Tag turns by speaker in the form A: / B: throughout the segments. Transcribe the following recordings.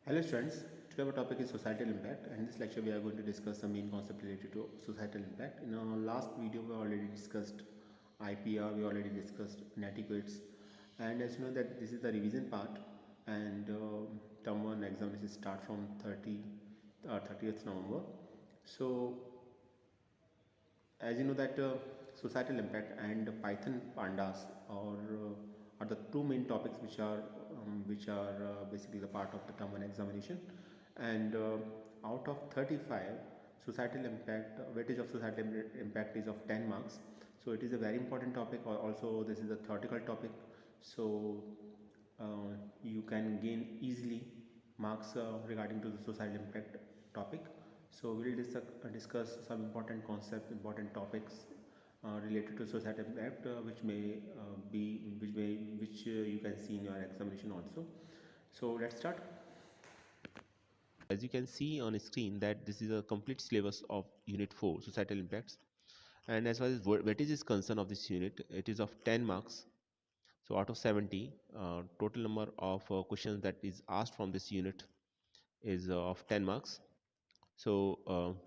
A: Hello students, today our topic is societal impact, and in this lecture we are going to discuss the main concept related to societal impact. In our last video we already discussed IPR, we already discussed netiquettes, and as you know that this is the revision part, and term 1 examinations start from 30th November. So as you know that societal impact and Python pandas are the two main topics which are basically the part of the term one examination, and out of 35 societal impact, weightage of societal impact is of 10 marks. So it is a very important topic. Also this is a theoretical topic, so you can gain easily marks regarding to the societal impact topic. So we will discuss some important concepts, important topics related to societal impact, which you can see in your examination also. So let's start.
B: As you can see on screen that this is a complete syllabus of unit 4 societal impacts, and as far as weightage is concerned of this unit, it is of 10 marks. So out of 70, total number of questions that is asked from this unit is of 10 marks. So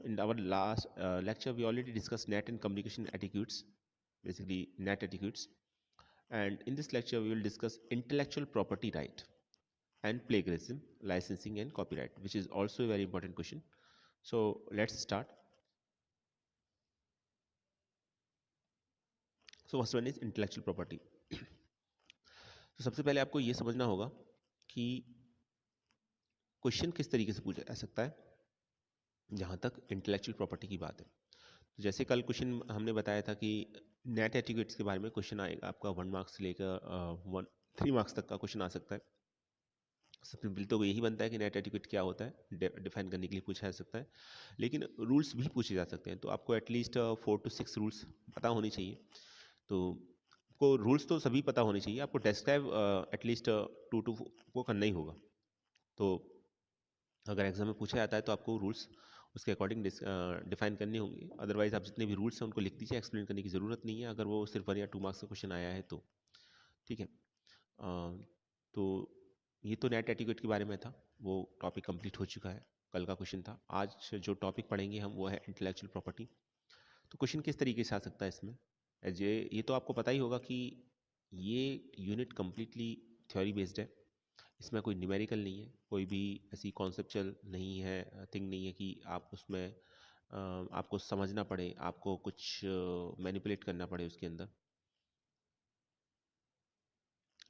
B: in our last lecture we already discussed net and communication etiquettes, basically net etiquettes, and in this lecture we will discuss intellectual property right and plagiarism, licensing and copyright, which is also a very important question. So let's start. So first one is intellectual property. तो सबसे पहले आपको ये समझना होगा कि question किस तरीके से पूछा जा सकता है जहाँ तक इंटेलेक्चुअल प्रॉपर्टी की बात है. तो जैसे कल क्वेश्चन हमने बताया था कि नेट एटिक्यूट्स के बारे में क्वेश्चन आएगा आपका 1 मार्क्स से लेकर 3 मार्क्स तक का क्वेश्चन आ सकता है. सबसे पहले तो यही बनता है कि नेट एटिक्यूट क्या होता है, डिफाइन करने के लिए पूछा जा सकता है, लेकिन रूल्स भी पूछे जा सकते हैं. तो आपको एटलीस्ट 4 to 6 रूल्स पता होने चाहिए. तो आपको रूल्स तो सभी पता होने चाहिए, आपको डिस्क्राइब एटलीस्ट 2 to 4 को करना ही होगा. तो अगर एग्जाम में पूछा जाता है तो आपको रूल्स उसके अकॉर्डिंग डिफाइन करने होंगे. अदरवाइज आप जितने भी रूल्स हैं उनको लिख दीजिए, एक्सप्लेन करने की ज़रूरत नहीं है अगर वो सिर्फ 1 या 2 मार्क्स का क्वेश्चन आया है तो. ठीक है. तो ये तो नेट एटिक्यूट के बारे में था, वो टॉपिक कंप्लीट हो चुका है, कल का क्वेश्चन था. आज जो टॉपिक पढ़ेंगे हम वो है इंटेलेक्चुअल प्रॉपर्टी. तो क्वेश्चन किस तरीके से आ सकता है इसमें, ये तो आपको पता ही होगा कि ये यूनिट कम्प्लीटली थ्योरी बेस्ड है. इसमें कोई न्यूमेरिकल नहीं है, कोई भी ऐसी कॉन्सेप्चुअल नहीं है, थिंग नहीं है कि आप उसमें आपको समझना पड़े, आपको कुछ मैनिपुलेट करना पड़े उसके अंदर.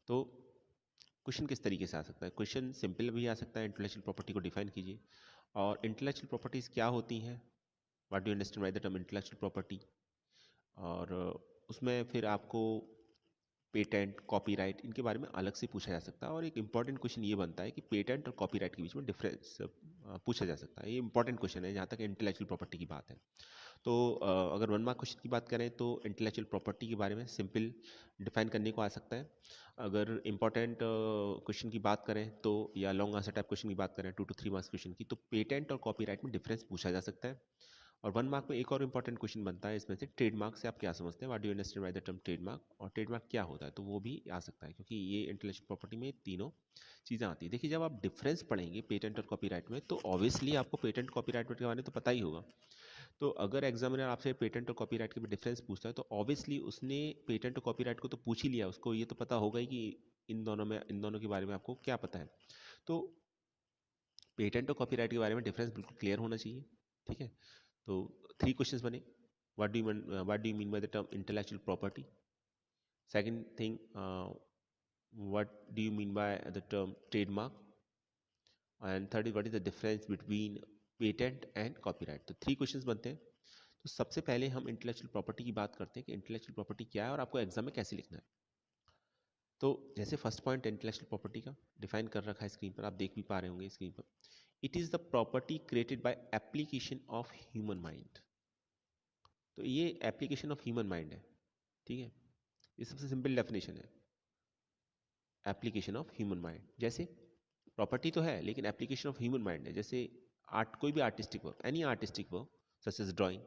B: तो क्वेश्चन किस तरीके से आ सकता है, क्वेश्चन सिंपल भी आ सकता है. इंटेलेक्चुअल प्रॉपर्टी को डिफाइन कीजिए, और इंटेलेक्चुअल प्रॉपर्टीज़ क्या होती हैं, what do you understand by the term intellectual property. और उसमें फिर आपको पेटेंट, कॉपीराइट, इनके बारे में अलग से पूछा जा सकता है. और एक इंपॉर्टेंट क्वेश्चन ये बनता है कि पेटेंट और कॉपीराइट के बीच में डिफरेंस पूछा जा सकता है. ये इंपॉर्टेंट क्वेश्चन है जहाँ तक इंटेलेक्चुअल प्रॉपर्टी की बात है. तो अगर 1 मार्क क्वेश्चन की बात करें तो इंटेलेक्चुअल प्रॉपर्टी के बारे में सिंपल डिफाइन करने को आ सकता है. अगर इंपॉर्टेंट क्वेश्चन की बात करें तो, या लॉन्ग आंसर टाइप क्वेश्चन की बात करें 2 to 3 मार्क्स क्वेश्चन की, तो पेटेंट और कॉपीराइट में डिफरेंस पूछा जा सकता है. और 1 मार्क में एक और इंपॉर्टेंट क्वेश्चन बनता है इसमें से, ट्रेडमार्क से आप क्या समझते हैं, what do you understand by the term trademark, और ट्रेडमार्क क्या होता है, तो वो भी आ सकता है, क्योंकि ये इंटेलेक्चुअल प्रॉपर्टी में तीनों चीज़ें आती है. देखिए, जब आप डिफरेंस पढ़ेंगे पेटेंट और कॉपीराइट में, तो ऑब्वियसली आपको पेटेंट कॉपीराइट के बारे में तो पता ही होगा. तो अगर एग्जामिनर आपसे पेटेंट और कॉपीराइट के डिफरेंस पूछता है तो ऑब्वियसली उसने पेटेंट और कॉपीराइट को तो पूछ ही लिया, उसको ये तो पता होगा ही कि इन दोनों के बारे में आपको क्या पता है. तो पेटेंट और कॉपीराइट के बारे में डिफरेंस बिल्कुल क्लियर होना चाहिए. ठीक है. तो 3 क्वेश्चंस बने. What do you mean by the term intellectual property. Second thing, what do you mean by the term trademark. And third is what is the difference between patent and copyright. तो 3 questions बनते हैं. तो सबसे पहले हम intellectual property की बात करते हैं कि इंटेलेक्चुअल प्रॉपर्टी क्या है और आपको एग्जाम में कैसे लिखना है. तो जैसे फर्स्ट पॉइंट इंटेलेक्चुअल प्रॉपर्टी का डिफाइन कर रखा है स्क्रीन पर, आप देख भी पा रहे होंगे स्क्रीन पर. It is the property created by application of human mind. तो ये एप्लीकेशन ऑफ ह्यूमन माइंड है. ठीक है. ये सबसे सिंपल डेफिनेशन है, एप्लीकेशन ऑफ ह्यूमन माइंड. जैसे प्रॉपर्टी तो है लेकिन एप्लीकेशन ऑफ ह्यूमन माइंड है. जैसे कोई भी artistic work, any artistic work such as drawing,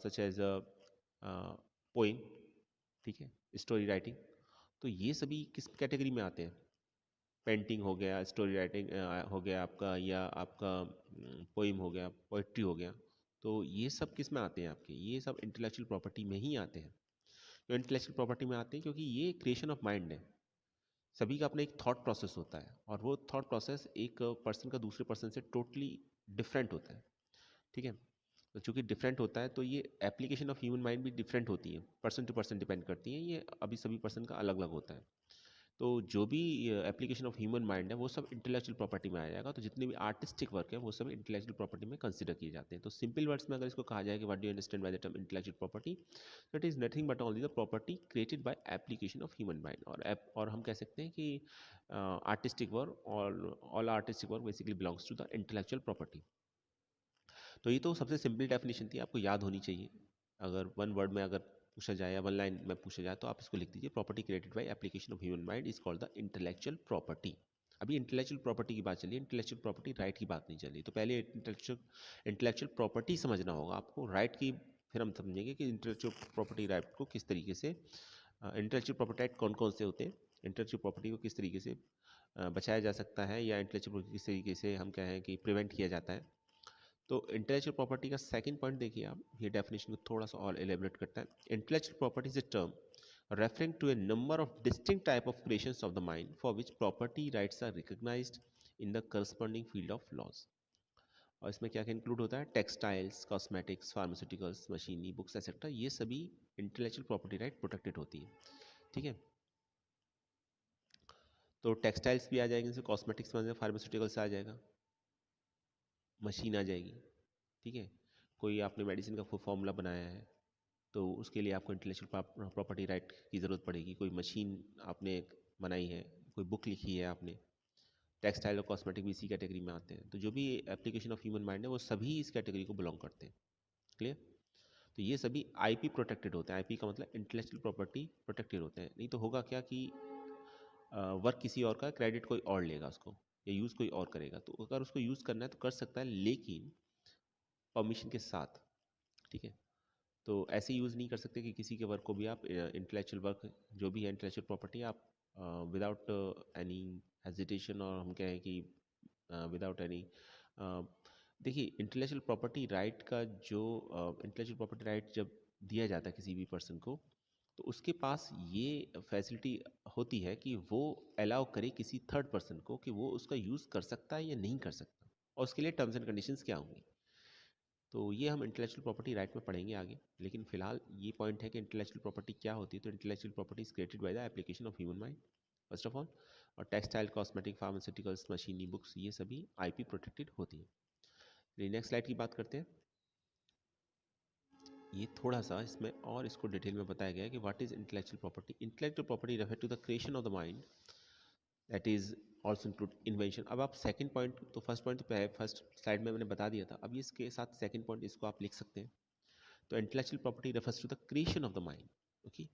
B: such as poem, ठीक है, स्टोरी राइटिंग, तो ये सभी किस कैटेगरी में आते हैं, पेंटिंग हो गया, स्टोरी राइटिंग हो गया आपका, या आपका पोइम हो गया, पोइट्री हो गया, तो ये सब किस में आते हैं आपके, ये सब इंटेलेक्चुअल प्रॉपर्टी में ही आते हैं। क्यों इंटेलेक्चुअल प्रॉपर्टी में आते हैं? क्योंकि ये क्रिएशन ऑफ माइंड है। सभी का अपना एक थॉट प्रोसेस होता है, और वो थॉट प्रोसेस एक पर्सन का दूसरे पर्सन से टोटली डिफरेंट होता है। ठीक है, तो चूंकि डिफरेंट होता है तो ये एप्लीकेशन ऑफ ह्यूमन माइंड भी डिफरेंट होती है, पर्सन टू पर्सन डिपेंड करती है, ये अभी सभी पर्सन का अलग अलग होता है। तो जो भी एप्लीकेशन ऑफ ह्यूमन माइंड है वो सब इंटेलेक्चुअल प्रॉपर्टी में आ जाएगा। तो जितने भी आर्टिस्टिक वर्क है वो सब इंटेलेक्चुअल प्रॉपर्टी में कंसिडर किए जाते हैं। तो सिंपल वर्ड्स में अगर इसको कहा जाए कि what do you understand by the term intellectual property, that is nothing but only the property created by application of human mind. और हम कह सकते हैं कि आर्टिस्टिक वर्क, और all artistic work basically belongs to the intellectual property. तो ये तो सबसे सिंपल डेफिनेशन थी, आपको याद होनी चाहिए। अगर वन वर्ड में अगर पूछा जाए या वन लाइन में पूछा जाए तो आप इसको लिख दीजिए, property created by application of human mind is called the intellectual property. अभी इंटेलेक्चुअल प्रॉपर्टी की बात चली, इंटेलेक्चुअल प्रॉपर्टी राइट की बात नहीं चली। तो पहले इंटेलेक्चुअल प्रॉपर्टी समझना होगा आपको, राइट की फिर हम समझेंगे कि इंटेलेक्चुअल प्रॉपर्टी राइट को किस तरीके से, इंटेलेक्चुअल प्रॉपर्टी राइट कौन कौन से होते हैं, इंटेलेक्चुअल प्रॉपर्टी को किस तरीके से बचाया जा सकता है, या इंटेलेक्चुअल प्रॉपर्टी किस तरीके से हम कहें कि प्रिवेंट किया जाता है। तो इंटेलेक्चुअल प्रॉपर्टी का सेकंड पॉइंट देखिए आप, ये डेफिनेशन को थोड़ा सा और एलेबरेट करता है। Intellectual property is a term referring to a number of distinct type of creations of the mind for which property rights are recognized in the corresponding field of laws। और इसमें क्या क्या इंक्लूड होता है, textiles, cosmetics, pharmaceuticals, machinery, books etcetera, ये सभी intellectual property right protected होती है। ठीक है, तो टेक्सटाइल्स भी आ जाएंगे, जैसे कॉस्मेटिक्स में फार्मास्यूटिकल्स आ जाएगा, मशीन आ जाएगी। ठीक है, कोई आपने मेडिसिन का फॉर्मूला बनाया है तो उसके लिए आपको इंटेलेक्चुअल प्रॉपर्टी राइट की ज़रूरत पड़ेगी। कोई मशीन आपने बनाई है, कोई बुक लिखी है आपने, टेक्सटाइल और कॉस्मेटिक भी इसी कैटेगरी में आते हैं। तो जो भी एप्लीकेशन ऑफ ह्यूमन माइंड है वो सभी इस कैटेगरी को बिलोंग करते हैं। क्लियर? तो ये सभी आईपी प्रोटेक्टेड होते हैं। आईपी का मतलब इंटेलेक्चुअल प्रॉपर्टी प्रोटेक्टेड होते हैं। नहीं तो होगा क्या कि वर्क किसी और का, क्रेडिट कोई और लेगा उसको, या यूज़ कोई और करेगा। तो अगर उसको यूज़ करना है तो कर सकता है, लेकिन परमिशन के साथ। ठीक है, तो ऐसे यूज़ नहीं कर सकते कि किसी के वर्क को भी आप, इंटेलेक्चुअल वर्क जो भी है इंटेलेक्चुअल प्रॉपर्टी, आप विदाउट एनी हेजिटेशन, और हम कहें कि विदाउट एनी, देखिए इंटेलेक्चुअल प्रॉपर्टी राइट का जो, इंटेलेक्चुअल प्रॉपर्टी राइट जब दिया जाता है किसी भी पर्सन को, तो उसके पास ये फैसिलिटी होती है कि वो अलाउ करे किसी थर्ड पर्सन को कि वो उसका यूज़ कर सकता है या नहीं कर सकता, और उसके लिए टर्म्स एंड कंडीशंस क्या होंगी। तो ये हम इंटेलेक्चुअल प्रॉपर्टी राइट में पढ़ेंगे आगे, लेकिन फिलहाल ये पॉइंट है कि इंटेलेक्चुअल प्रॉपर्टी क्या होती है। तो intellectual property is created by the application of human mind first of all, और textile, cosmetic, pharmaceuticals, machinery, books, ये सभी आईपी प्रोटेक्टेड होती है। नेक्स्ट स्लाइड की बात करते हैं। ये थोड़ा सा इसमें और इसको डिटेल में बताया गया है कि what is intellectual property. Intellectual property refer to the creation of the mind that is also include invention. अब आप सेकंड पॉइंट, तो फर्स्ट पॉइंट तो फर्स्ट स्लाइड में मैंने बता दिया था, अब इसके साथ सेकंड पॉइंट इसको आप लिख सकते हैं। तो intellectual property refers to the creation of the mind, okay,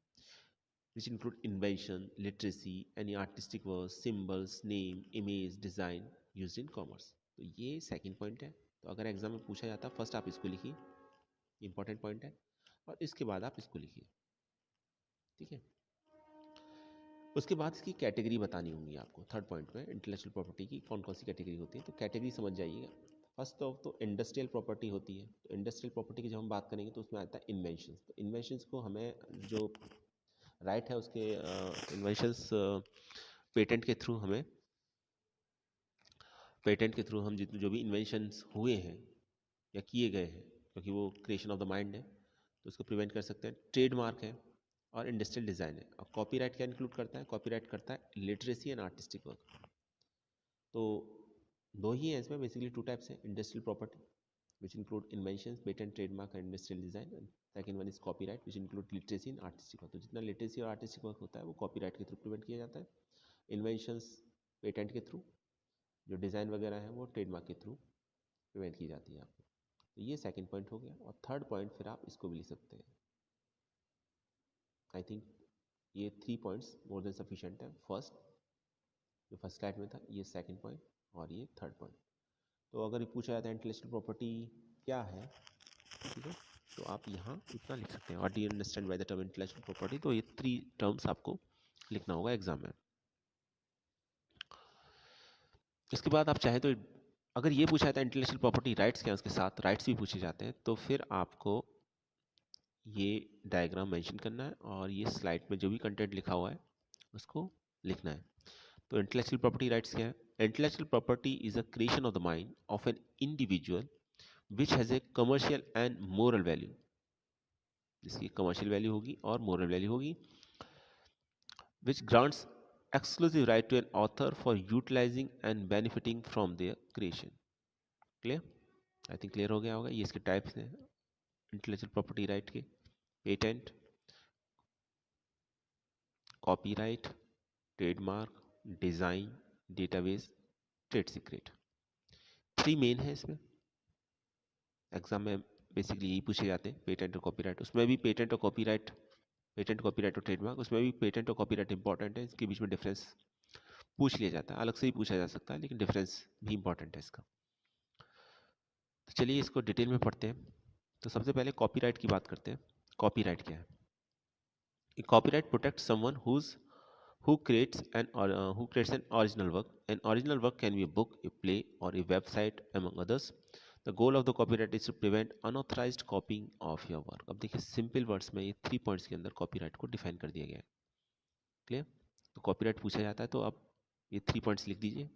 B: which include invention, literacy, any artistic work, symbols, name, image, design used in commerce। तो ये सेकंड पॉइंट है। तो अगर एग्जाम में पूछा जाता है, फर्स्ट आप इसको लिखिए, इंपॉर्टेंट पॉइंट है, और इसके बाद आप इसको लिखिए। ठीक है, उसके बाद इसकी कैटेगरी बतानी होंगी आपको। थर्ड पॉइंट में इंटेलेक्चुअल प्रॉपर्टी की कौन कौन सी कैटेगरी होती है, तो कैटेगरी समझ जाइएगा। फर्स्ट ऑफ तो इंडस्ट्रियल प्रॉपर्टी होती है। तो इंडस्ट्रियल प्रॉपर्टी की जब हम बात करेंगे तो उसमें आता है इन्वेंशंस। तो इन्वेंशंस को हमें जो राइट है उसके, इन्वेंशंस पेटेंट के थ्रू हमें, पेटेंट के थ्रू हम जितने जो भी इन्वेंशंस हुए हैं या किए गए हैं, क्योंकि वो क्रिएशन ऑफ द माइंड है, तो उसको प्रिवेंट कर सकते हैं। ट्रेडमार्क है, और इंडस्ट्रियल डिज़ाइन है। और कॉपीराइट क्या इंक्लूड करता है, कॉपीराइट करता है लिटरेसी एंड आर्टिस्टिक वर्क। तो दो ही हैं इसमें, बेसिकली टू टाइप्स हैं industrial property which include inventions, patent, trademark and industrial design, and second one is copyright which include literacy and artistic work. तो जितना लिटरेसी और आर्टिस्टिक वर्क होता है वो कॉपीराइट के थ्रू प्रिवेंट किया जाता है। इन्वेंशंस पेटेंट के थ्रू, जो डिज़ाइन वगैरह है वो ट्रेडमार्क के थ्रू प्रिवेंट की जाती है आपको। तो ये सेकंड पॉइंट हो गया। और थर्ड पॉइंट फिर आप इसको भी लिख सकते हैं। आई थिंक ये 3 पॉइंट्स मोर देन सफिशिएंट है। फर्स्ट, जो फर्स्ट स्लाइड में था, ये सेकंड पॉइंट, और ये थर्ड पॉइंट। तो अगर ये पूछा जाता है इंटेलेक्चुअल प्रॉपर्टी क्या है, ठीक है, तो आप यहाँ इतना लिख सकते हैं, what do you understand by the term intellectual property. तो ये 3 टर्म्स आपको लिखना होगा एग्जाम में। इसके बाद आप चाहे तो अगर ये पूछा जाता है इंटेलेक्चुअल प्रॉपर्टी राइट्स क्या है, उसके साथ राइट्स भी पूछे जाते हैं, तो फिर आपको ये डायग्राम मेंशन करना है और ये स्लाइड में जो भी कंटेंट लिखा हुआ है उसको लिखना है। तो इंटेलेक्चुअल प्रॉपर्टी राइट्स क्या है? Intellectual property is a creation of the mind of an individual which has a commercial and moral value, जिसकी कमर्शियल वैल्यू होगी और मोरल वैल्यू होगी, which grants exclusive right to an author for utilizing and benefiting from their creation. Clear? I think clear हो गया होगा। ये इसके types हैं इंटेलेक्चुअल प्रॉपर्टी राइट के: patent, copyright, trademark, design, database, trade secret. 3 main है इसमें, एग्जाम में बेसिकली यही पूछे जाते हैं, पेटेंट और कॉपीराइट। उसमें भी पेटेंट और कॉपीराइट, पेटेंट कॉपीराइट और ट्रेडमार्क, उसमें भी पेटेंट और कॉपीराइट इंपॉर्टेंट है, इसके बीच में डिफरेंस पूछ लिया जाता है, अलग से ही पूछा जा सकता है, लेकिन डिफरेंस भी इंपॉर्टेंट है इसका। तो चलिए इसको डिटेल में पढ़ते हैं। तो सबसे पहले कॉपीराइट की बात करते हैं। कॉपीराइट क्या है? Copyright protect someone who creates an original work. An original work can be a book, a play, or a website, among others. The goal of the copyright is to prevent unauthorized copying of your work. अब देखिए simple words में ये 3 points के अंदर copyright को define कर दिया गया है। क्लियर? तो कॉपीराइट पूछा जाता है तो आप ये 3 पॉइंट्स लिख दीजिए।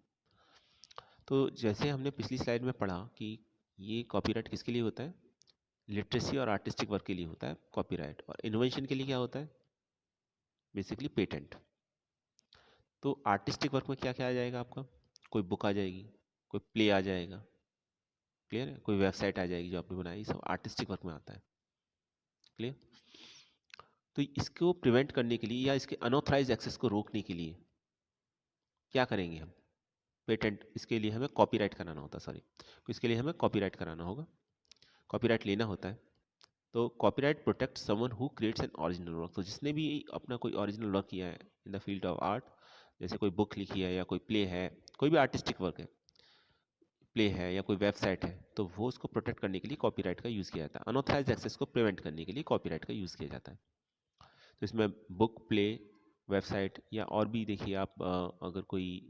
B: तो जैसे हमने पिछली स्लाइड में पढ़ा कि ये कॉपीराइट किसके लिए होता है? लिटरेसी और आर्टिस्टिक वर्क के लिए होता है कॉपीराइट, और इनोवेशन के लिए क्या होता है? Basically patent. तो आर्टिस्टिक वर्क में क्या क्या आ जाएगा आपका? कोई बुक आ जाएगी, कोई प्ले आ जाएगा, क्लियर है, कोई वेबसाइट आ जाएगी जो आपने बनाई, सब आर्टिस्टिक वर्क में आता है। क्लियर? तो इसको प्रिवेंट करने के लिए या इसके अनऑथराइज एक्सेस को रोकने के लिए क्या करेंगे हम? पेटेंट, इसके लिए हमें कॉपीराइट कराना होता है, सॉरी, तो इसके लिए हमें कॉपीराइट कराना होगा, कॉपीराइट लेना होता है। तो copyright protect someone who creates an original work. तो जिसने भी अपना कोई ओरिजिनल वर्क किया है in the field of art, जैसे कोई बुक लिखी है या कोई प्ले है, कोई भी आर्टिस्टिक वर्क है, प्ले है या कोई वेबसाइट है, तो वो उसको प्रोटेक्ट करने के लिए कॉपीराइट का यूज़ किया जाता है। अनऑथराइज एक्सेस को प्रिवेंट करने के लिए कॉपीराइट का यूज़ किया जाता है। तो इसमें बुक, प्ले, वेबसाइट या और भी देखिए आप, अगर कोई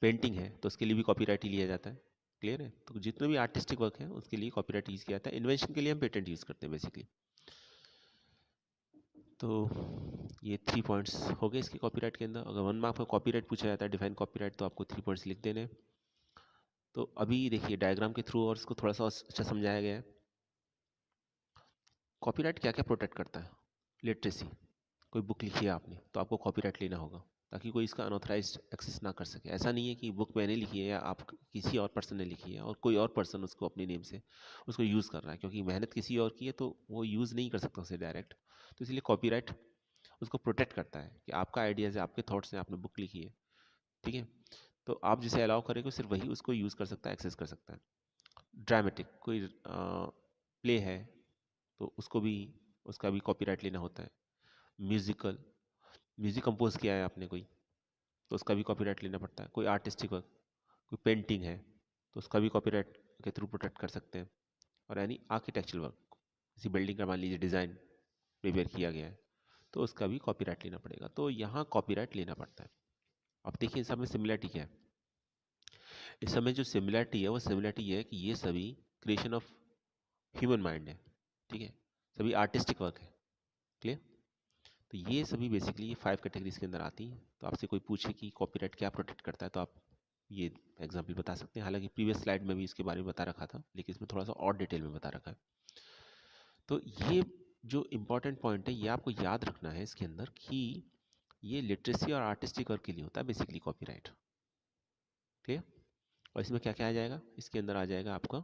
B: पेंटिंग है तो उसके लिए भी कॉपीराइट ही लिया जाता है। क्लियर है? तो जितने भी आर्टिस्टिक वर्क है उसके लिए कॉपीराइट यूज़ किया जाता है। इन्वेंशन के लिए हम पेटेंट यूज़ करते हैं बेसिकली। तो ये 3 पॉइंट्स हो गए इसके कॉपीराइट के अंदर। अगर 1 मार्क में कॉपीराइट पूछा जाता है, डिफाइन कॉपीराइट, तो आपको 3 पॉइंट्स लिख देने। तो अभी देखिए डायग्राम के थ्रू और इसको थोड़ा सा अच्छा समझाया गया है। कॉपीराइट क्या क्या प्रोटेक्ट करता है? लिटरेसी, कोई बुक लिखी है आपने तो आपको कॉपीराइट लेना होगा ताकि कोई इसका अनऑथराइज्ड एक्सेस ना कर सके। ऐसा नहीं है कि बुक मैंने लिखी है या आप किसी और पर्सन ने लिखी है और कोई और पर्सन उसको अपने नेम से उसको यूज़ कर रहा है, क्योंकि मेहनत किसी और की है तो वो यूज़ नहीं कर सकता उसे डायरेक्ट। तो इसलिए कॉपीराइट उसको प्रोटेक्ट करता है कि आपका आइडियाज़ है, आपके थॉट्स हैं, आपने बुक लिखी है, ठीक है, तो आप जिसे अलाउ करेंगे सिर्फ वही उसको यूज़ कर सकता है, एक्सेस कर सकता है। ड्रामेटिक, कोई प्ले है तो उसको भी, उसका भी कॉपीराइट लेना होता है। म्यूज़िकल, म्यूज़िक कंपोज किया है आपने कोई तो उसका भी कॉपीराइट लेना पड़ता है। कोई आर्टिस्टिक वर्क, कोई पेंटिंग है तो उसका भी कॉपीराइट के थ्रू प्रोटेक्ट कर सकते हैं। और यानी आर्किटेक्चरल वर्क, किसी बिल्डिंग का मान लीजिए डिज़ाइन प्रिपेयर किया गया है तो उसका भी कॉपीराइट लेना पड़ेगा। तो यहाँ कॉपीराइट लेना पड़ता है। अब देखिए इन सब में सिमिलरिटी क्या है? इस समय जो सिमिलरिटी है वो सिमिलरिटी ये है कि ये सभी क्रिएशन ऑफ ह्यूमन माइंड है, ठीक है, सभी आर्टिस्टिक वर्क है। क्लियर? तो ये सभी बेसिकली ये 5 कैटेगरीज के अंदर आती हैं। तो आपसे कोई पूछे कि कॉपीराइट क्या प्रोटेक्ट करता है तो आप ये एग्जाम्पल बता सकते हैं। हालांकि प्रीवियस स्लाइड में भी इसके बारे में बता रखा था, लेकिन इसमें थोड़ा सा और डिटेल में बता रखा है। तो ये जो इम्पोर्टेंट पॉइंट है ये आपको याद रखना है इसके अंदर कि ये लिटरेसी और आर्टिस्टिक वर्क के लिए होता है बेसिकली कॉपीराइट। ठीक है? और इसमें क्या क्या आ जाएगा? इसके अंदर आ जाएगा आपका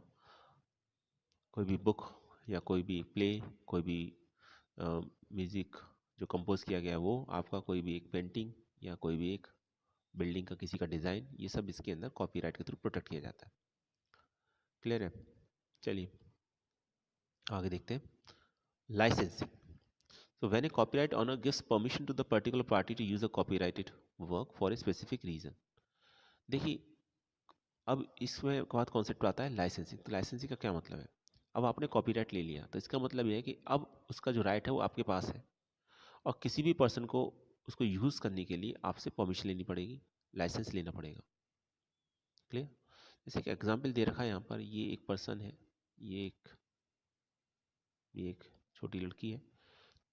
B: कोई भी बुक या कोई भी प्ले, कोई भी म्यूज़िक जो कंपोज किया गया है वो, आपका कोई भी एक पेंटिंग या कोई भी एक बिल्डिंग का किसी का डिज़ाइन, ये सब इसके अंदर कॉपीराइट के थ्रू प्रोटेक्ट किया जाता है। क्लियर है? चलिए आगे देखते हैं। Licensing. So when a copyright owner gives permission to the particular party to use a copyrighted work for a specific reason. देखिए अब इसमें बाद कॉन्सेप्ट आता है लाइसेंसिंग। तो लाइसेंसिंग का क्या मतलब है? अब आपने कॉपीराइट ले लिया तो इसका मतलब ये है कि अब उसका जो राइट है वो आपके पास है और किसी भी पर्सन को उसको यूज़ करने के लिए आपसे परमिशन लेनी पड़ेगी। लाइसेंस लेना पड़ेगा। क्लियर? जैसे कि एग्जांपल दे रखा है यहाँ पर, ये एक पर्सन है, ये एक छोटी लड़की है।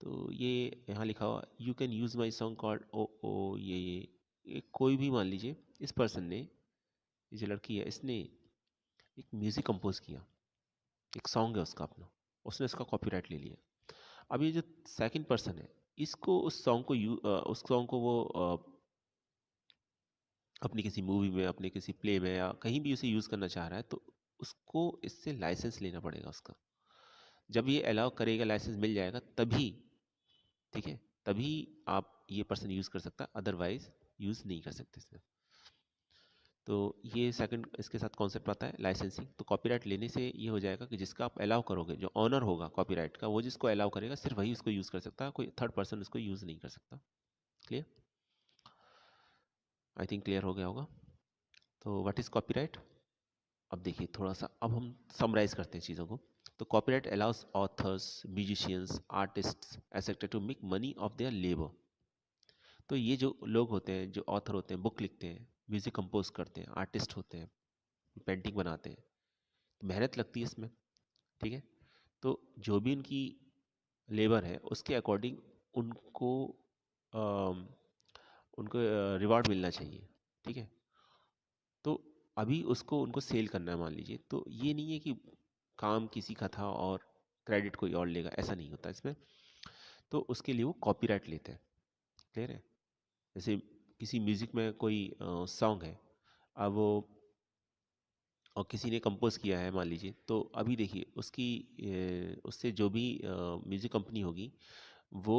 B: तो ये यहाँ लिखा हुआ you can use my song called oh oh, ये कोई भी मान लीजिए इस पर्सन ने, ये जो लड़की है इसने एक म्यूज़िक कंपोज किया, एक सॉन्ग है उसका अपना, उसने इसका कॉपीराइट ले लिया। अब ये जो सेकंड पर्सन है, इसको उस सॉन्ग को उस सॉन्ग को वो अपनी किसी मूवी में, अपने किसी प्ले में या कहीं भी उसे यूज़ करना चाह रहा है, तो उसको इससे लाइसेंस लेना पड़ेगा उसका। जब ये अलाउ करेगा, लाइसेंस मिल जाएगा तभी, ठीक है, तभी आप ये पर्सन यूज़ कर सकता है, अदरवाइज यूज़ नहीं कर सकते इसमें। तो ये सेकंड इसके साथ कॉन्सेप्ट आता है लाइसेंसिंग। तो कॉपीराइट लेने से ये हो जाएगा कि जिसका आप अलाउ करोगे, जो ऑनर होगा कॉपीराइट का, वो जिसको अलाउ करेगा सिर्फ वही उसको यूज़ कर सकता है, कोई थर्ड पर्सन उसको यूज़ नहीं कर सकता। क्लियर? आई थिंक क्लियर हो गया होगा। तो व्हाट इज़ कॉपीराइट? अब देखिए थोड़ा सा, अब हम समराइज करते हैं चीज़ों को। तो copyright allows authors, musicians, artists etcetera to make money off their labour. तो ये जो लोग होते हैं, जो ऑथर होते हैं, बुक लिखते हैं, म्यूज़िक कंपोज करते हैं, आर्टिस्ट होते हैं, पेंटिंग बनाते हैं, तो मेहनत लगती है इसमें, ठीक है। तो जो भी उनकी लेबर है उसके अकॉर्डिंग उनको अम, उनको रिवॉर्ड मिलना चाहिए, ठीक है। तो अभी उसको उनको सेल करना है मान लीजिए, तो ये नहीं है कि काम किसी का था और क्रेडिट कोई और लेगा, ऐसा नहीं होता इसमें। तो उसके लिए वो कॉपीराइट लेते हैं। क्लियर है? जैसे किसी म्यूज़िक में कोई सॉन्ग है, अब वो और किसी ने कंपोज किया है मान लीजिए, तो अभी देखिए उसकी उससे जो भी म्यूज़िक कंपनी होगी वो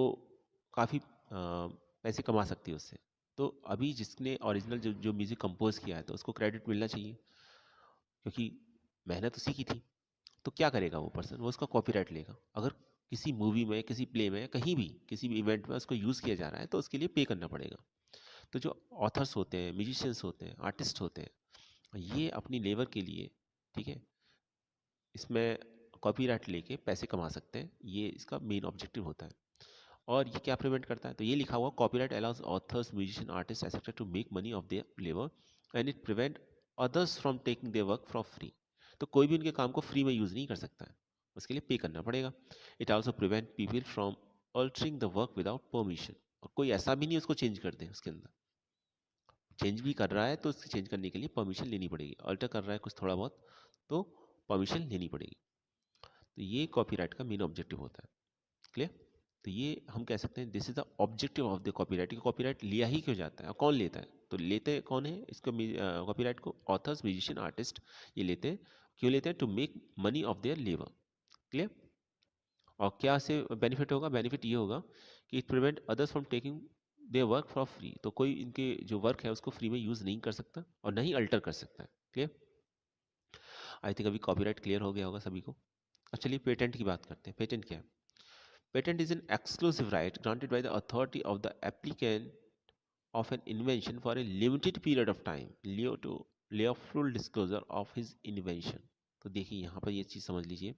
B: काफ़ी पैसे कमा सकती है उससे। तो अभी जिसने ओरिजिनल जो जो म्यूज़िक कंपोज किया है तो उसको क्रेडिट मिलना चाहिए, क्योंकि मेहनत उसी की थी। तो क्या करेगा वो पर्सन? वो उसका कॉपीराइट लेगा। अगर किसी मूवी में, किसी प्ले में, कहीं भी किसी भी इवेंट में उसको यूज़ किया जा रहा है तो उसके लिए पे करना पड़ेगा। तो जो ऑथर्स होते हैं, म्यूजिशियंस होते हैं, आर्टिस्ट होते हैं, ये अपनी लेबर के लिए, ठीक है, इसमें कॉपीराइट लेके पैसे कमा सकते हैं। ये इसका मेन ऑब्जेक्टिव होता है। और ये क्या प्रिवेंट करता है? तो ये लिखा हुआ copyright allows authors, musician, artist etcetera to make money off their labour and it prevent others from taking their work for free. तो कोई भी उनके काम को फ्री में यूज़ नहीं कर सकता है, उसके लिए पे करना पड़ेगा। It also prevent people from altering the work without permission. और कोई ऐसा भी नहीं उसको चेंज कर दे, उसके अंदर चेंज भी कर रहा है तो उसके चेंज करने के लिए परमिशन लेनी पड़ेगी। अल्टर कर रहा है कुछ थोड़ा बहुत तो परमिशन लेनी पड़ेगी। तो ये कॉपीराइट का मेन ऑब्जेक्टिव होता है। क्लियर? तो ये हम कह सकते हैं this is the objective of the copyright. Copyright लिया ही क्यों जाता है और कौन लेता है? तो लेते कौन है इसको? कॉपीराइट को ऑथर्स, म्यूजिशियन, आर्टिस्ट ये लेते हैं। क्यों लेते हैं? To make money off their labour. Clear? और क्या से बेनिफिट होगा? बेनिफिट ये होगा कि it prevent others from taking their work for free. तो कोई इनके जो वर्क है उसको फ्री में यूज़ नहीं कर सकता और नहीं अल्टर कर सकता है। क्लियर? आई थिंक अभी कॉपीराइट क्लियर हो गया होगा सभी को। अब चलिए पेटेंट की बात करते हैं। पेटेंट क्या है? Patent is an exclusive right granted by the authority of the applicant of an invention for a limited period of time, to lay a full disclosure of his invention. तो देखिए यहाँ पर ये चीज़ समझ लीजिए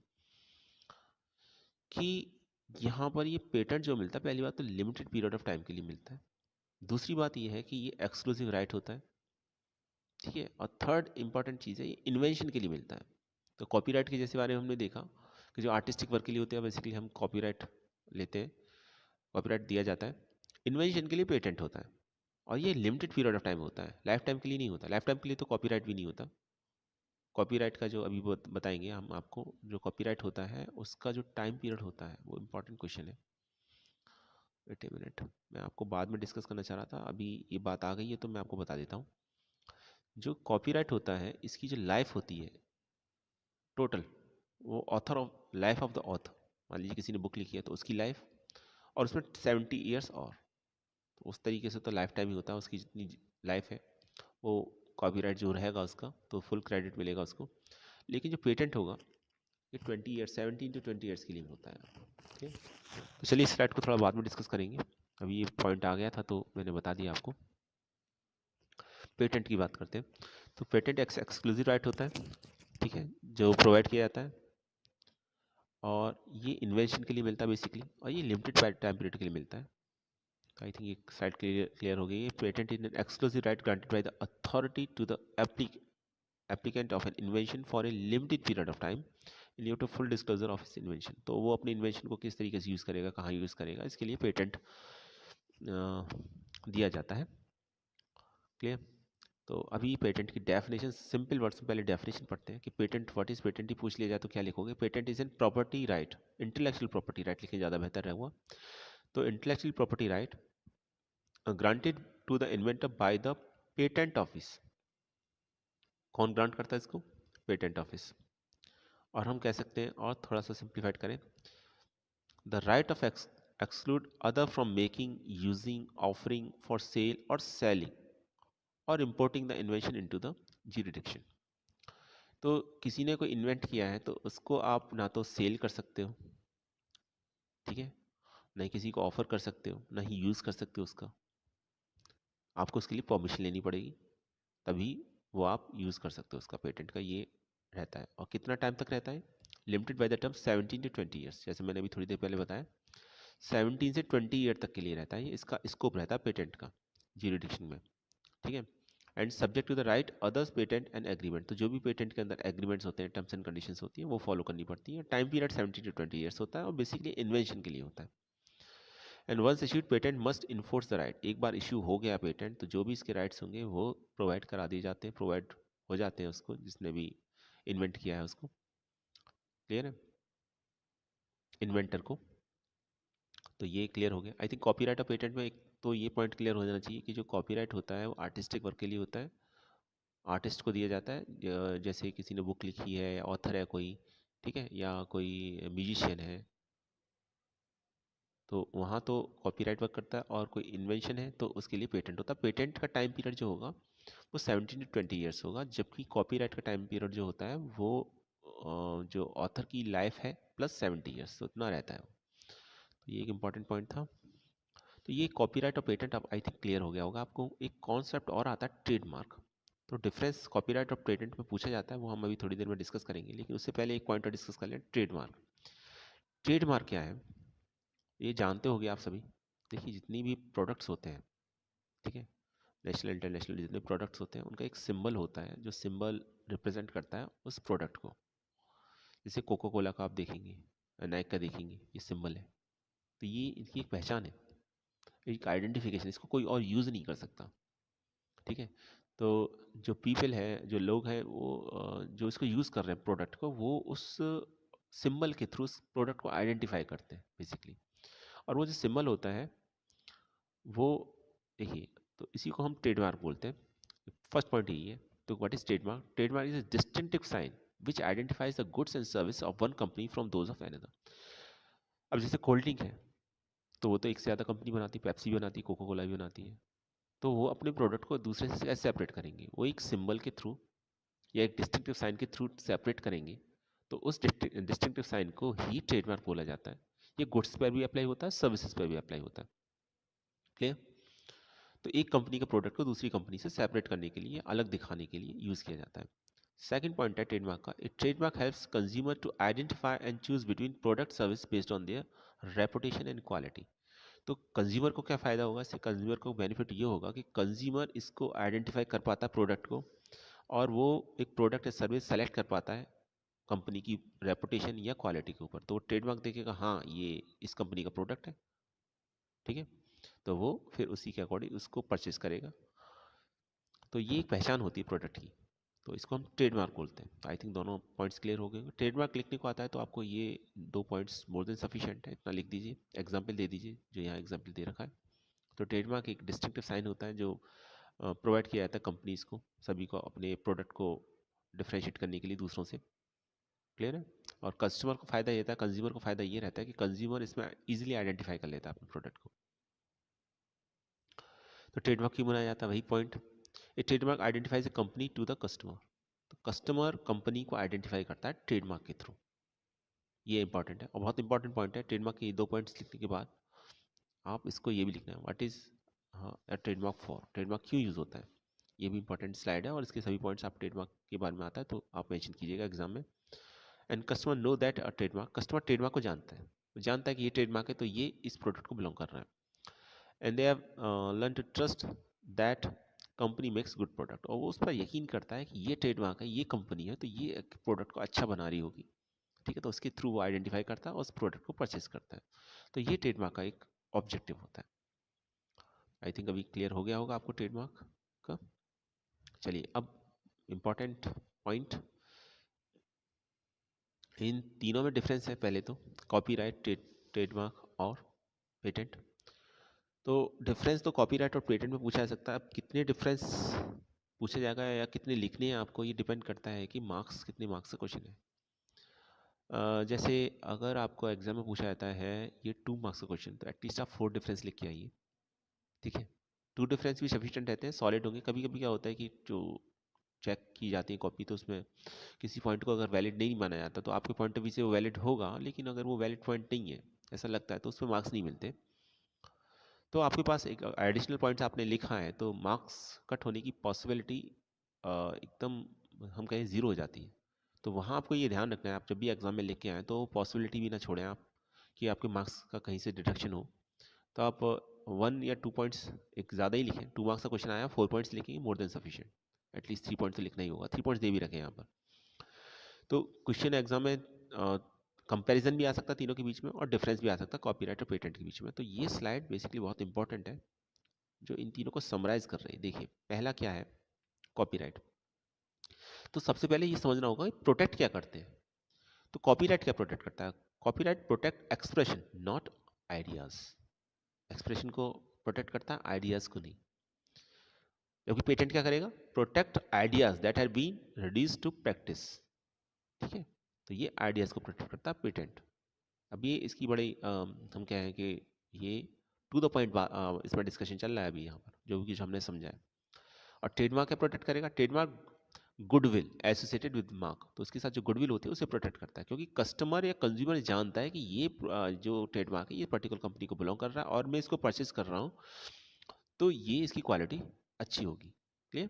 B: कि यहाँ पर ये पेटेंट जो मिलता है, पहली बात तो लिमिटेड पीरियड ऑफ टाइम के लिए मिलता है। दूसरी बात ये है कि ये एक्सक्लूसिव राइट होता है, ठीक है। और थर्ड इंपॉर्टेंट चीज़ है, ये इन्वेंशन के लिए मिलता है। तो कॉपीराइट के जैसे बारे में हमने देखा कि जो आर्टिस्टिक वर्क के लिए होते हैं बेसिकली हम कॉपीराइट लेते हैं, कॉपीराइट दिया जाता है। इन्वेंशन के लिए पेटेंट होता है और ये लिमिटेड पीरियड ऑफ टाइम होता है, लाइफ टाइम के लिए नहीं होता। लाइफ टाइम के लिए तो कॉपीराइट भी नहीं होता। कॉपीराइट का जो अभी बताएंगे हम आपको, जो कॉपीराइट होता है उसका जो टाइम पीरियड होता है वो इम्पोर्टेंट क्वेश्चन है। वेट ए मिनट, मैं आपको बाद में डिस्कस करना चाह रहा था, अभी ये बात आ गई है तो मैं आपको बता देता हूँ। जो कॉपीराइट होता है इसकी जो लाइफ होती है टोटल, वो author of life of the author, मान लीजिए किसी ने बुक लिखी है तो उसकी लाइफ, और उसमें 70 ईयर्स और, तो उस तरीके से तो लाइफ टाइम ही होता है उसकी जितनी लाइफ है वो कॉपीराइट जो रहेगा उसका तो फुल क्रेडिट मिलेगा उसको। लेकिन जो पेटेंट होगा ये 20 ईयर्स, 17 to 20 ईयर्स के लिए होता है। ठीक है, तो चलिए इस स्लाइड को थोड़ा बाद में डिस्कस करेंगे, अभी ये पॉइंट आ गया था तो मैंने बता दिया आपको। पेटेंट की बात करते हैं। तो पेटेंट एक्सक्लूसिव राइट होता है, ठीक है, जो प्रोवाइड किया जाता है और ये इन्वेंशन के लिए मिलता है बेसिकली, और ये लिमिटेड टाइम पीरियड के लिए मिलता है। आई थिंक एक साइड क्लियर हो गई है. Patent is an exclusive right granted by the authority to the applicant of an invention for a limited period of time in lieu to full disclosure of his invention. तो वो अपने invention को किस तरीके से यूज़ करेगा, कहाँ use करेगा, इसके लिए पेटेंट दिया जाता है. क्लियर. तो अभी पेटेंट की डेफिनेशन सिंपल वर्ड्स में पहले डेफिनेशन पढ़ते हैं कि पेटेंट, व्हाट इज पेटेंट ही पूछ लिया जाए तो क्या लिखोगे. Patent is an property right, intellectual property right लिखे ज़्यादा बेहतर रहेगा. तो intellectual property right granted to the inventor by the patent office. कौन ग्रांट करता है इसको? Patent office. और हम कह सकते हैं, और थोड़ा सा सिंप्लीफाइड करें, the right of exclude other from making, using, offering for sale और सेलिंग और importing the invention into the jurisdiction. तो किसी ने कोई इन्वेंट किया है तो उसको आप ना तो सेल कर सकते हो, ठीक है, ना ही किसी को ऑफर कर सकते हो, ना ही यूज़ कर सकते हो उसका. आपको उसके लिए परमिशन लेनी पड़ेगी, तभी वो आप यूज़ कर सकते हो उसका. पेटेंट का ये रहता है. और कितना टाइम तक रहता है? Limited by the term 17 to 20 years. जैसे मैंने अभी थोड़ी देर पहले बताया, 17 से 20 ईयर तक के लिए रहता है. ये इसका स्कोप रहता है पेटेंट का ज्यूरिडिक्शन में, ठीक है. And subject to the right others patent and agreement. तो जो भी पेटेंट के अंदर एग्रीमेंट्स होते हैं, टर्म्स एंड कंडीशंस होती हैं, वो फॉलो करनी पड़ती है. टाइम पीरियड 17 to 20 ईयर्स होता है और बेसिकली इन्वेंशन के लिए होता है. And once issued patent must enforce the right. एक बार इशू हो गया पेटेंट तो जो भी इसके राइट्स होंगे वो प्रोवाइड करा दिए जाते हैं, प्रोवाइड हो जाते हैं उसको, जिसने भी इन्वेंट किया है उसको. क्लियर है? इन्वेंटर को. तो ये क्लियर हो गया. आई थिंक कॉपीराइट और पेटेंट में एक तो ये पॉइंट क्लियर हो जाना चाहिए कि जो कॉपीराइट होता है वो आर्टिस्टिक वर्क के लिए होता है, आर्टिस्ट को दिया जाता है. जैसे किसी ने बुक लिखी है या ऑथर है कोई, ठीक है, या कोई म्यूजिशियन है, तो वहाँ तो कॉपीराइट वर्क करता है. और कोई इन्वेंशन है तो उसके लिए पेटेंट होता है. पेटेंट का टाइम पीरियड जो होगा वो 17 to 20 ईयर्स होगा, जबकि कॉपीराइट का टाइम पीरियड जो होता है वो जो ऑथर की लाइफ है प्लस 70 ईयर्स, तो इतना रहता है वो. तो ये एक इम्पॉर्टेंट पॉइंट था. तो ये कॉपीराइट और पेटेंट अब आई थिंक क्लियर हो गया होगा आपको. एक कॉन्सेप्ट और आता है ट्रेडमार्क. तो डिफरेंस कॉपीराइट और पेटेंट में पूछा जाता है, वो हम अभी थोड़ी देर में डिस्कस करेंगे, लेकिन उससे पहले एक पॉइंट और डिस्कस कर लें. ट्रेडमार्क. ट्रेडमार्क क्या है ये जानते होगे आप सभी. देखिए, जितनी भी प्रोडक्ट्स होते हैं, ठीक है, नेशनल इंटरनेशनल जितने प्रोडक्ट्स होते हैं, उनका एक सिंबल होता है जो सिंबल रिप्रेजेंट करता है उस प्रोडक्ट को. जैसे कोको कोला का आप देखेंगे, नाइक का देखेंगे, ये सिंबल है. तो ये इनकी एक पहचान है, एक आइडेंटिफिकेशन. इसको कोई और यूज़ नहीं कर सकता, ठीक है. तो जो पीपल है, जो लोग हैं, वो जो इसको यूज़ कर रहे हैं प्रोडक्ट को, वो उस सिंबल के थ्रू उस प्रोडक्ट को आइडेंटिफाई करते हैं बेसिकली. और वो जो सिंबल होता है वो, देखिए, तो इसी को हम ट्रेडमार्क बोलते हैं. फर्स्ट पॉइंट यही है. तो what is trademark? Trademark is a distinctive sign which identifies the goods and service of one company from those of another. अब जैसे कोल्ड ड्रिंक है, तो वो तो एक से ज़्यादा कंपनी बनाती है, पेप्सी भी बनाती है, कोको कोला भी बनाती है. तो वो अपने प्रोडक्ट को दूसरे से कैसे सेपरेट करेंगे? वो एक सिंबल के थ्रू या एक डिस्टिंक्टिव साइन के थ्रू सेपरेट करेंगे. तो उस डिस्टिंक्टिव साइन को ही ट्रेडमार्क बोला जाता है. ये गुड्स पर भी अप्लाई होता है, सर्विसेज पर भी अप्लाई होता है. क्लियर? तो एक कंपनी के प्रोडक्ट को दूसरी कंपनी से सेपरेट करने के लिए, अलग दिखाने के लिए यूज़ किया जाता है. सेकंड पॉइंट है ट्रेडमार्क का. A trademark helps consumer to identify and choose between product service based on their reputation and quality. तो कंज्यूमर को क्या फ़ायदा होगा इससे? कंज्यूमर को बेनिफिट ये होगा कि कंज्यूमर इसको आइडेंटिफाई कर पाता है प्रोडक्ट को, और वो एक प्रोडक्ट या सर्विस सेलेक्ट कर पाता है कंपनी की रेपुटेशन या क्वालिटी के ऊपर. तो वो ट्रेडमार्क देखेगा, हाँ ये इस कंपनी का प्रोडक्ट है, ठीक है, तो वो फिर उसी के अकॉर्डिंग उसको परचेज करेगा. तो ये एक पहचान होती है प्रोडक्ट की, तो इसको हम ट्रेडमार्क बोलते हैं. आई थिंक दोनों पॉइंट्स क्लियर हो गए. ट्रेडमार्क लिखने को आता है तो आपको ये दो पॉइंट्स मोर देन सफिशिएंट है, इतना लिख दीजिए. एग्जाम्पल दे दीजिए, जो यहाँ एग्जाम्पल दे रखा है. तो ट्रेडमार्क एक डिस्टिंक्टिव साइन होता है जो प्रोवाइड किया जाता है कंपनीज को, सभी को, अपने प्रोडक्ट को डिफ्रेंशिएट करने के लिए दूसरों से. क्लियर है? और कस्टमर को फ़ायदा ये रहता है, कंज्यूमर को फ़ायदा ये रहता है कि कंज्यूमर इसमें ईजिली आइडेंटिफाई कर लेता है अपने प्रोडक्ट को. तो ट्रेडमार्क क्यों बनाया जाता है? वही point. A trademark identifies a company to the customer. तो कस्टमर कंपनी को आइडेंटिफाई करता है ट्रेडमार्क के थ्रू. ये इंपॉर्टेंट है और बहुत इंपॉर्टेंट पॉइंट है. ट्रेडमार्क के दो पॉइंट्स लिखने के बाद आप इसको ये भी लिखना है, what is trademark for. Trademark क्यों यूज़ होता है, ये भी इंपॉर्टेंट स्लाइड है, और इसके सभी पॉइंट्स आप ट्रेडमार्क के बारे में आता है तो आप मेंशन कीजिएगा एग्जाम में. And customer know that a trademark. Customer trademark को जानता है, वो जानता है कि ये ट्रेडमार्क है तो ये इस प्रोडक्ट को बिलोंग कर रहा है. And they have learn to trust that company makes good product, और वो उस पर यकीन करता है कि ये ट्रेडमार्क है, ये कंपनी है, तो ये प्रोडक्ट को अच्छा बना रही होगी, ठीक है। तो उसके थ्रू वो आइडेंटिफाई करता है और उस प्रोडक्ट को परचेस करता है। तो ये ट्रेडमार्क का एक ऑब्जेक्टिव होता है। आई थिंक अभी क्लियर हो गया होगा आपको ट्रेडमार्क का। चलिए अब इम्पॉर्टेंट पॉइंट, इन तीनों में डिफरेंस है। पहले तो कॉपीराइट, ट्रेडमार्क और पेटेंट। तो डिफरेंस तो कॉपीराइट और पेटेंट में पूछा जा सकता है। अब कितने डिफरेंस पूछा जाएगा या कितने लिखने हैं आपको, ये डिपेंड करता है कि मार्क्स कितने मार्क्स का क्वेश्चन है। जैसे अगर आपको एग्जाम में पूछा जाता है ये 2 मार्क्स का क्वेश्चन, तो एटलीस्ट आप 4 डिफरेंस लिख के आइए, ठीक है। 2 डिफरेंस भी सफिशिएंट रहते हैं, सॉलिड होंगे। कभी कभी क्या होता है कि जो चेक की जाती है कॉपी, तो उसमें किसी पॉइंट को अगर वैलिड नहीं माना जाता, तो आपके पॉइंट ऑफ व्यू से वो वैलिड होगा, लेकिन अगर वो वैलिड पॉइंट नहीं है ऐसा लगता है, तो उसमें मार्क्स नहीं मिलते। तो आपके पास एक एडिशनल पॉइंट्स आपने लिखा है, तो मार्क्स कट होने की पॉसिबिलिटी एकदम हम कहें ज़ीरो हो जाती है। तो वहाँ आपको ये ध्यान रखना है, आप जब भी एग्जाम में लेके आएँ तो पॉसिबिलिटी भी ना छोड़ें आप कि आपके मार्क्स का कहीं से डिडक्शन हो। तो आप 1 या 2 पॉइंट्स एक ज़्यादा ही लिखें। 2 मार्क्स का क्वेश्चन आया, 4 पॉइंट्स लिखेंगे, more than sufficient. At least 3 points तो लिखना ही होगा, 3 पॉइंट्स दे भी रखें यहाँ पर। तो क्वेश्चन एग्जाम में कंपैरिजन भी आ सकता है तीनों के बीच में, और डिफरेंस भी आ सकता है कॉपीराइट और पेटेंट के बीच में। तो ये स्लाइड बेसिकली बहुत इंपॉर्टेंट है, जो इन तीनों को समराइज कर रही है। देखिए पहला क्या है, कॉपीराइट। तो सबसे पहले ये समझना होगा कि प्रोटेक्ट क्या करते हैं। तो कॉपीराइट क्या प्रोटेक्ट करता है? Copyright protect expression, not ideas. Expression को प्रोटेक्ट करता है, आइडियाज को नहीं। जबकि पेटेंट क्या करेगा? Protect ideas that have been reduced to practice, ठीक है। तो ये आइडियाज को प्रोटेक्ट करता है पेटेंट। अब ये इसकी बड़ी हम क्या है कि ये टू द पॉइंट इसमें डिस्कशन चल रहा है अभी यहाँ पर, जो भी कुछ हमने समझा है। और ट्रेडमार्क क्या प्रोटेक्ट करेगा? Trademark goodwill associated with mark, तो उसके साथ जो गुडविल होती है उसे प्रोटेक्ट करता है, क्योंकि कस्टमर या कंज्यूमर जानता है कि ये जो ट्रेडमार्क है ये पर्टिकुलर कंपनी को बिलोंग कर रहा है और मैं इसको परचेज कर रहा हूँ, तो ये इसकी क्वालिटी अच्छी होगी। क्लियर?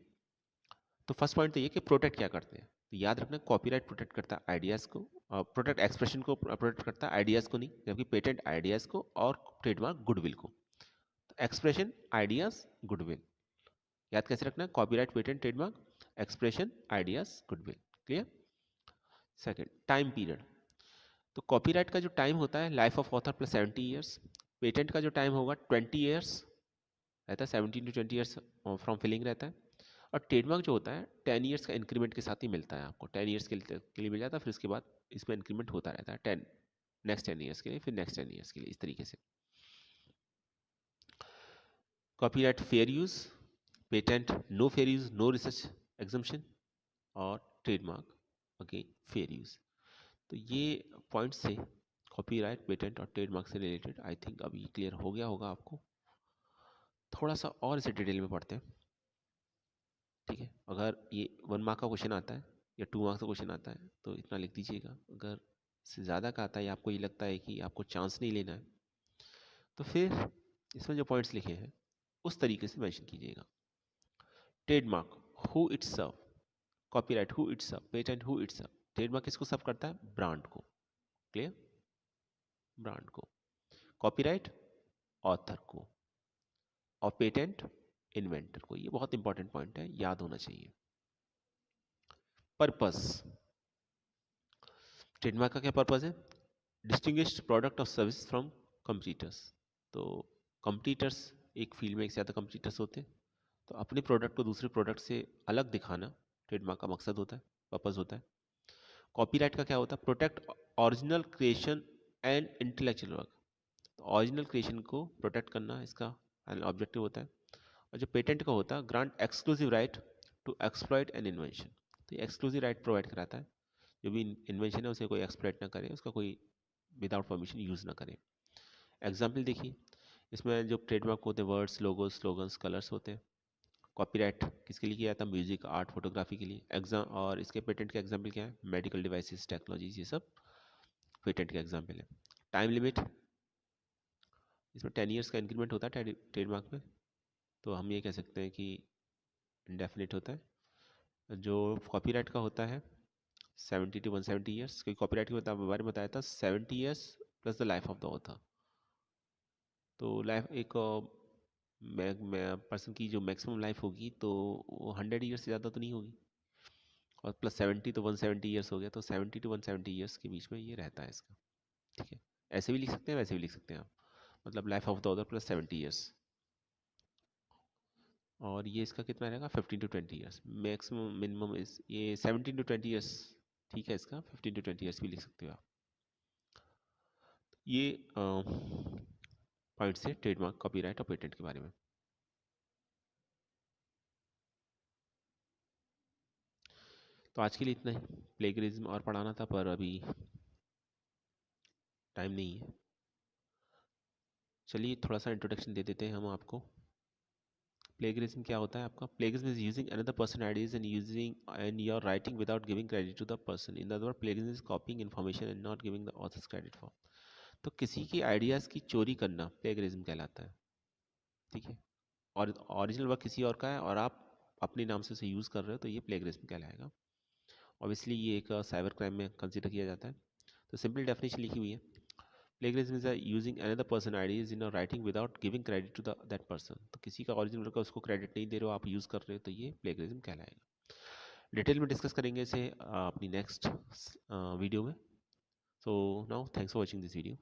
B: तो फर्स्ट पॉइंट तो ये कि प्रोटेक्ट क्या करते हैं। तो याद रखना, कॉपीराइट प्रोटेक्ट करता है आइडियाज़ को, प्रोटेक्ट एक्सप्रेशन को प्रोटेक्ट करता है, आइडियाज़ को नहीं। जबकि पेटेंट आइडियाज़ को और ट्रेडमार्क गुडविल को। तो एक्सप्रेशन, आइडियाज़, गुडविल। याद कैसे रखना है? Copyright, patent, trademark, expression, ideas, goodwill. Clear? Second, time period. तो कॉपीराइट का जो टाइम होता है life of author plus 70 years. Patent का जो टाइम होगा 20 ईयर्स रहता है, 17 to 20 ईयर्स फ्रॉम फिलिंग रहता है। और ट्रेडमार्क जो होता है 10 ईयर्स का इंक्रीमेंट के साथ ही मिलता है आपको। 10 ईयर्स के लिए मिल जाता है, फिर उसके बाद इसमें इंक्रीमेंट होता रहता है। 10 नेक्स्ट 10 ईयर्स के लिए, फिर नेक्स्ट 10 ईयर्स के लिए, इस तरीके से। Copyright fair use, patent no fair use, no research exemption, और ट्रेडमार्क अगेन फेयर यूज। तो ये पॉइंट से कॉपीराइट, पेटेंट और ट्रेडमार्क से रिलेटेड आई थिंक अभी क्लियर हो गया होगा आपको। थोड़ा सा और इसे डिटेल में पढ़ते हैं, ठीक है। अगर ये 1 मार्क का क्वेश्चन आता है या 2 मार्क्स का क्वेश्चन आता है तो इतना लिख दीजिएगा। अगर से ज़्यादा का आता है या आपको ये लगता है कि आपको चांस नहीं लेना है, तो फिर इसमें जो पॉइंट्स लिखे हैं उस तरीके से मेंशन कीजिएगा। Trademark, who it serve. Copyright, who it serve. Patent, who it serve. Trademark किसको सर्व करता है? ब्रांड को। क्लियर? ब्रांड को। कॉपीराइट ऑथर को, और पेटेंट इन्वेंटर को। ये बहुत इंपॉर्टेंट पॉइंट है, याद होना चाहिए। पर्पस, ट्रेडमार्क का क्या पर्पस है? Distinguished product of service from competitors. तो कंपटीटर्स, एक फील्ड में एक से ज़्यादा कंपटीटर्स होते हैं, तो अपने प्रोडक्ट को दूसरे प्रोडक्ट से अलग दिखाना ट्रेडमार्क का मकसद होता है, पर्पस होता है। कॉपीराइट का क्या होता है? Protect original creation and intellectual work. तो ओरिजिनल क्रिएशन को प्रोटेक्ट करना इसका ऑब्जेक्टिव होता है। और जो पेटेंट का होता है, grant exclusive right to exploit an invention. तो ये एक्सक्लूसिव राइट प्रोवाइड कराता है, जो भी इन्वेंशन है उसे कोई एक्सप्लॉइट ना करे, उसका कोई विदाउट परमिशन यूज़ ना करे। एग्जाम्पल देखिए, इसमें जो ट्रेडमार्क होते हैं, वर्ड्स, लोगोस, स्लोगन्स, कलर्स होते हैं। कॉपीराइट किसके लिए किया जाता है? म्यूजिक, आर्ट, फोटोग्राफी के लिए। एग्जाम और इसके पेटेंट के एग्जाम्पल क्या है? मेडिकल डिवाइसेस, टेक्नोलॉजीज, ये सब पेटेंट के एग्जाम्पल है। टाइम लिमिट, इसमें 10 ईयर्स का इंक्रीमेंट होता है ट्रेडमार्क में, तो हम ये कह सकते हैं कि इंडेफिनिट होता है। जो कॉपीराइट का होता है 70 to 170 ईयर्स, क्योंकि कॉपीराइट के बारे में बताया था 70 years plus the life of the author. तो लाइफ एक पर्सन की जो मैक्सिमम लाइफ होगी तो वो 100 ईयर्स से ज़्यादा तो नहीं होगी, और प्लस 70 तो 170 ईयर्स हो गया, तो 70 to 170 ईयर्स के बीच में ये रहता है इसका। ठीक है, ऐसे भी लिख सकते हैं, वैसे भी लिख सकते हैं आप, मतलब life of the author plus 70 years. और ये इसका कितना रहेगा 15 to 20 ईयर्स, मैक्सिमम मिनिमम इस ये 17 to 20 ईयर्स। ठीक है, इसका 15 to 20 ईयर्स भी लिख सकते हो आप। ये पॉइंट से ट्रेडमार्क, कॉपीराइट और पेटेंट के बारे में। तो आज के लिए इतना ही, प्लेगरिज्म और पढ़ाना था पर अभी टाइम नहीं है। चलिए थोड़ा सा इंट्रोडक्शन दे देते हैं हम आपको। प्लेगरिज्म क्या होता है आपका? Plagiarism is using another person ideas and using and your writing without giving credit to the person. In other word, plagiarism is copying information and not giving the authors credit for. तो किसी की ideas की चोरी करना plagiarism कहलाता है। ठीक है, और ओरिजिनल वर्क किसी और का है और आप अपने नाम से उसे यूज़ कर रहे हो, तो ये प्लेगरिज्म कहलाएगा। ऑब्वियसली ये एक साइबर क्राइम में कंसिडर किया जाता है। तो सिंपल डेफिनेशन लिखी हुई है, plagiarism is using another person ideas in writing without giving credit to that person. तो किसी का ओरिजिनल वर्क है, उसको क्रेडिट नहीं दे रहे हो, आप यूज़ कर रहे हो, तो ये प्लेगरिज्म कहलाएगा। डिटेल में डिस्कस करेंगे इसे अपनी नेक्स्ट वीडियो में। So now thanks for watching this video.